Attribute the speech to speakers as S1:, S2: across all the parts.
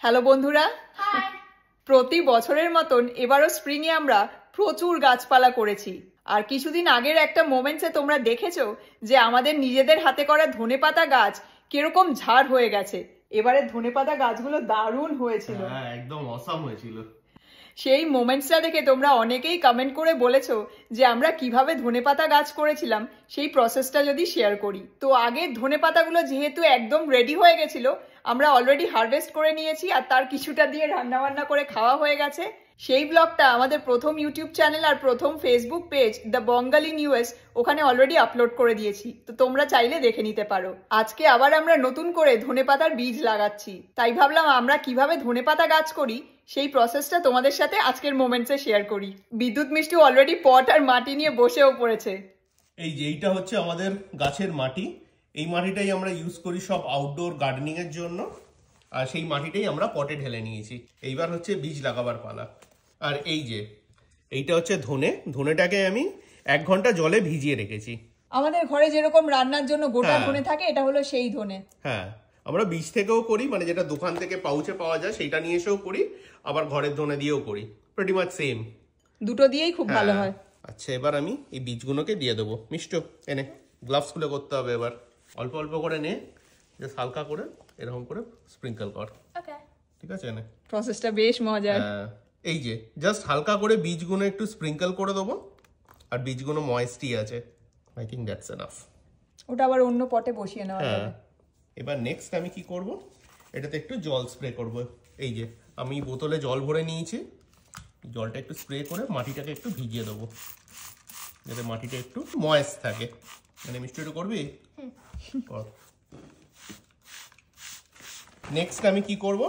S1: Hello বন্ধুরা, প্রতি বছরের মতন এবারও স্প্রিং এ আমরা প্রচুর গাছপালা করেছি। আর কিছুদিন আগের একটা মোমেন্টসে তোমরা দেখেছো যে আমাদের নিজেদের হাতে করা ধনেপাতা গাছ কিরকম ঝাড় হয়ে গেছে। এবারে ধনেপাতা গাছগুলো দারুণ হয়েছিল,
S2: একদম অসাম হয়েছিল।
S1: সেই মোমেন্টসটা দেখে তোমরা অনেকেই কমেন্ট করে বলেছো যে আমরা কিভাবে ধনেপাতা গাছ করেছিলাম সেই প্রসেসটা যদি শেয়ার করি। তো আগে ধনেপাতাগুলো যেহেতু একদম রেডি হয়ে গেছিল, আমরা অলরেডি হারভেস্ট করে নিয়েছি আর তার কিছুটা দিয়ে রান্নাবান্না করে খাওয়া হয়ে গেছে। সেই ব্লগটা আমাদের প্রথম ইউটিউব চ্যানেল আর প্রথম Facebook page the বঙ্গাল in US ওখানে অলরেডি আপলোড করে দিয়েছি, তো তোমরা চাইলে দেখে নিতে পারো। আজকে আবার আমরা নতুন করে ধনেপাতার বীজ লাগাচ্ছি, তাই ভাবলাম আমরা কিভাবে ধনেপাতা গাছ করি সেই প্রসেসটা তোমাদের সাথে আজকের মোমেন্টসে শেয়ার করি। বিদ্যুৎ মিষ্টি অলরেডি পট আর মাটি নিয়ে বসেও পড়েছে।
S2: এই যে এইটা হচ্ছে আমাদের গাছের মাটি, এই মাটিটাই আমরা ইউজ করি সব আউটডোর গার্ডেনিং এর জন্য, আর সেই মাটিটাই আমরা পটে ঢেলে নিয়েছি। এইবার হচ্ছে বীজ লাগাবার পালা। আর এই যে এইটা হচ্ছে ধনেটাকে আমি 1 ঘন্টা জলে ভিজিয়ে রেখেছি।
S1: আমাদের ঘরে যেরকম রান্নার জন্য গোটা ধনে থাকে, এটা হলো সেই ধনে।
S2: হ্যাঁ, আমরা বীজ থেকেও করি, মানে যেটা দোকান থেকে পাউচে পাওয়া যায় সেটা নিয়ে এসেও করি, আবার ঘরের ধনে দিয়েও করি, প্রিটি মাচ সেম,
S1: দুটো দিয়েই খুব ভালো হয়।
S2: আচ্ছা, এবার আমি এই বীজগুলোকে দিয়ে দেবো। মিষ্ট এনে গ্লাভস খুলে করতে হবে। এবার অল্প অল্প করে নে, জাস্ট হালকা করে এরকম করে স্প্রিঙ্কল কর। ওকে, ঠিক আছে। এনে
S1: প্রসেসটা বেশ মজার।
S2: এই যে জাস্ট হালকা করে বীজগুলো একটু স্প্রিঙ্কল করে দেবো, আর বীজগুলো ময়েস্টই আছে। I think that's enough.
S1: ওটা আবার অন্য পটে বসিয়ে নেওয়া যাবে।
S2: এবার নেক্সট আমি কি করব, এটাতে একটু জল স্প্রে করব। এই যে আমি বোতলে জল ভরে নিয়েছি, জলটা একটু স্প্রে করে মাটিটাকে একটু ভিজিয়ে দেবো, যাতে মাটিটা একটু ময়েস্ট থাকে। মানে মিষ্টি একটু করবি। নেক্সট আমি কি করব,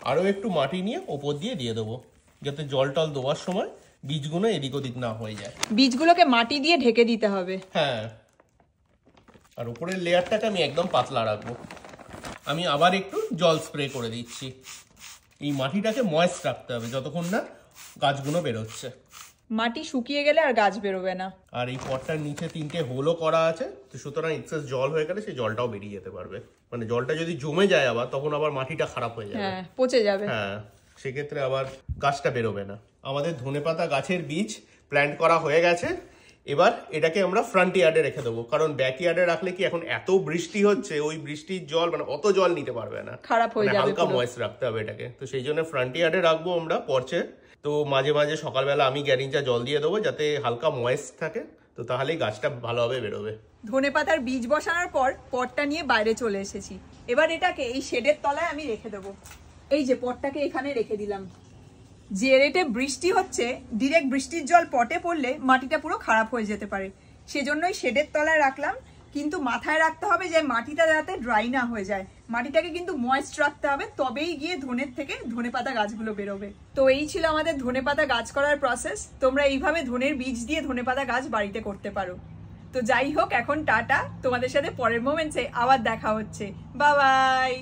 S2: আরও একটু মাটি নিয়ে ওপর দিয়ে দেবো, যাতে জল টল দেওয়ার সময় বীজগুলো এদিক ওদিক না হয়ে যায়।
S1: বীজগুলোকে মাটি দিয়ে ঢেকে দিতে হবে।
S2: হ্যাঁ, আর উপরের লেয়ারটাকে আমি একদম পাতলা রাখবো। আমি আবার একটু জল স্প্রে করে দিচ্ছি। এই মাটিটাকে ময়েস্ট রাখতে হবে যতক্ষণ না গাছগুলো বেরোচ্ছে।
S1: মাটি শুকিয়ে গেলে আর গাছ বেরোবে না।
S2: আর এই পটটার নিচে 3টে হোলও করা আছে, তো সুতরাং এক্সেস জল হয়ে গেলে সেই জলটাও বেরিয়ে যেতে পারবে। মানে জলটা যদি জমে যায় আবার, তখন আবার মাটিটা খারাপ হয়ে যাবে,
S1: পচে যাবে।
S2: হ্যাঁ, সেক্ষেত্রে আবার গাছটা বেরোবে না। আমাদের ধনেপাতা গাছের বীজ প্ল্যান্ট করা হয়ে গেছে। এবার এটাকে আমরা ফ্রন্ট ইয়ার্ডে রেখে দেবো, কারণ ব্যাক ইয়ার্ডে রাখলে কি এখন এত বৃষ্টি হচ্ছে, ওই বৃষ্টির জল মানে অত জল নিতে পারবে না,
S1: খারাপ হয়ে যাবে,
S2: হালকা ময়েস্ট রাখতে হবে এটাকে। তো সেই জন্য ফ্রন্ট ইয়ার্ডে রাখবো আমরা পর্চে। তো মাঝে মাঝে সকালবেলা আমি গ্যারিঞ্চা জল দিয়ে দেবো, যাতে হালকা ময়েস্ট থাকে, তো তাহলেই গাছটা ভালোভাবে বেরোবে।
S1: ধনেপাতার বীজ বসানোর পর পটটা নিয়ে বাইরে চলে এসেছি। এবার এটাকে এই শেডের তলায় আমি রেখে দেবো। এই যে পটটাকে এখানে রেখে দিলাম। যে রেটে বৃষ্টি হচ্ছে, ডিরেক্ট বৃষ্টির জল পটে পড়লে মাটিটা পুরো খারাপ হয়ে যেতে পারে, সেজন্যই শেডের তলায় রাখলাম। কিন্তু মাথায় রাখতে হবে যে মাটিটা যাতে ড্রাই না হয়ে যায়, মাটিটাকে কিন্তু ময়েস্ট রাখতে হবে, তবেই গিয়ে ধনের থেকে ধনেপাতা গাছগুলো বেরোবে। তো এই ছিল আমাদের ধনেপাতা গাছ করার প্রসেস। তোমরা এইভাবে ধনের বীজ দিয়ে ধনেপাতা গাছ বাড়িতে করতে পারো। তো যাই হোক, এখন টাটা, তোমাদের সাথে পরের মোমেন্টসে আবার দেখা হচ্ছে। Bye bye.